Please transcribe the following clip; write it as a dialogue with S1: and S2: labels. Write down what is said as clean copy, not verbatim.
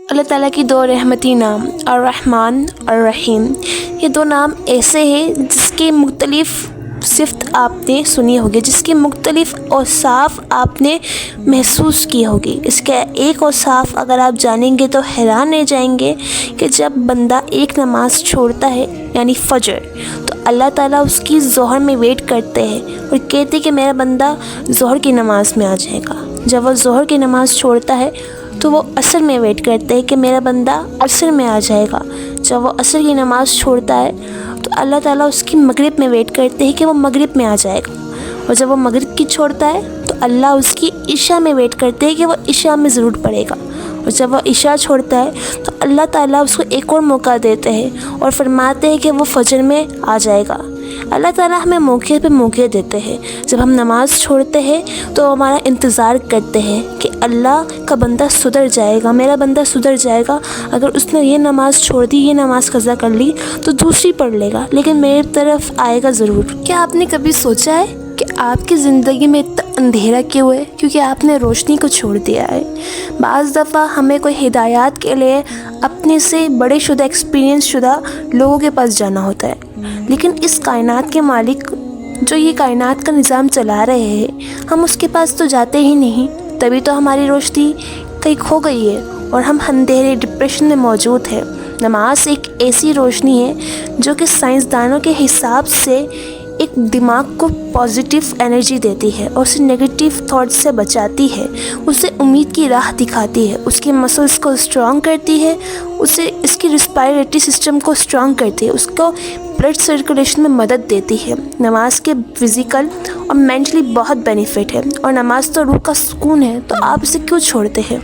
S1: اللہ تعالیٰ کی دو رحمتی نام الرحمن الرحیم، یہ دو نام ایسے ہیں جس کے مختلف صفت آپ نے سنی ہوگی، جس کے مختلف اوصاف آپ نے محسوس کی ہوگی۔ اس کے ایک اوصاف اگر آپ جانیں گے تو حیران رہ جائیں گے کہ جب بندہ ایک نماز چھوڑتا ہے یعنی فجر، تو اللہ تعالیٰ اس کی ظہر میں ویٹ کرتے ہیں اور کہتے ہیں کہ میرا بندہ ظہر کی نماز میں آ جائے گا۔ جب وہ ظہر کی نماز چھوڑتا ہے تو وہ عصر میں ویٹ کرتے ہیں کہ میرا بندہ عصر میں آ جائے گا۔ جب وہ عصر کی نماز چھوڑتا ہے تو اللہ تعالیٰ اس کی مغرب میں ویٹ کرتے ہیں کہ وہ مغرب میں آ جائے گا، اور جب وہ مغرب کی چھوڑتا ہے تو اللہ اس کی عشاء میں ویٹ کرتے ہیں کہ وہ عشاء میں ضرور پڑھے گا، اور جب وہ عشاء چھوڑتا ہے تو اللہ تعالیٰ اس کو ایک اور موقع دیتے ہیں اور فرماتے ہیں کہ وہ فجر میں آ جائے گا۔ اللہ تعالیٰ ہمیں موقع پہ موقع دیتے ہیں۔ جب ہم نماز چھوڑتے ہیں تو ہمارا انتظار کرتے ہیں کہ اللہ کا بندہ سدھر جائے گا، میرا بندہ سدھر جائے گا، اگر اس نے یہ نماز چھوڑ دی، یہ نماز قضا کر لی تو دوسری پڑھ لے گا، لیکن میری طرف آئے گا ضرور۔ کیا آپ نے کبھی سوچا ہے کہ آپ کی زندگی میں اتنا اندھیرا کیوں ہے؟ کیونکہ آپ نے روشنی کو چھوڑ دیا ہے۔ بعض دفعہ ہمیں کوئی ہدایات کے لیے اپنے سے بڑے شدہ ایکسپیرینس شدہ لوگوں کے پاس جانا ہوتا ہے، لیکن اس کائنات کے مالک جو یہ کائنات کا نظام چلا رہے ہیں، ہم اس کے پاس تو جاتے ہی نہیں، تبھی تو ہماری روشنی کہیں کھو گئی ہے اور ہم اندھیرے ڈپریشن میں موجود ہیں۔ نماز ایک ایسی روشنی ہے جو کہ سائنسدانوں کے حساب سے ایک دماغ کو پازیٹیو انرجی دیتی ہے اور اسے نگیٹیو تھاٹ سے بچاتی ہے، اسے امید کی راہ دکھاتی ہے، اس کے مسلس کو اسٹرانگ کرتی ہے، اسے اس کی ریسپائریٹری سسٹم کو اسٹرانگ کرتی ہے، اس کو بلڈ سرکولیشن میں مدد دیتی ہے۔ نماز کے فزیکل اور مینٹلی بہت بینیفٹ ہے، اور نماز تو روح کا سکون ہے، تو آپ اسے کیوں چھوڑتے ہیں؟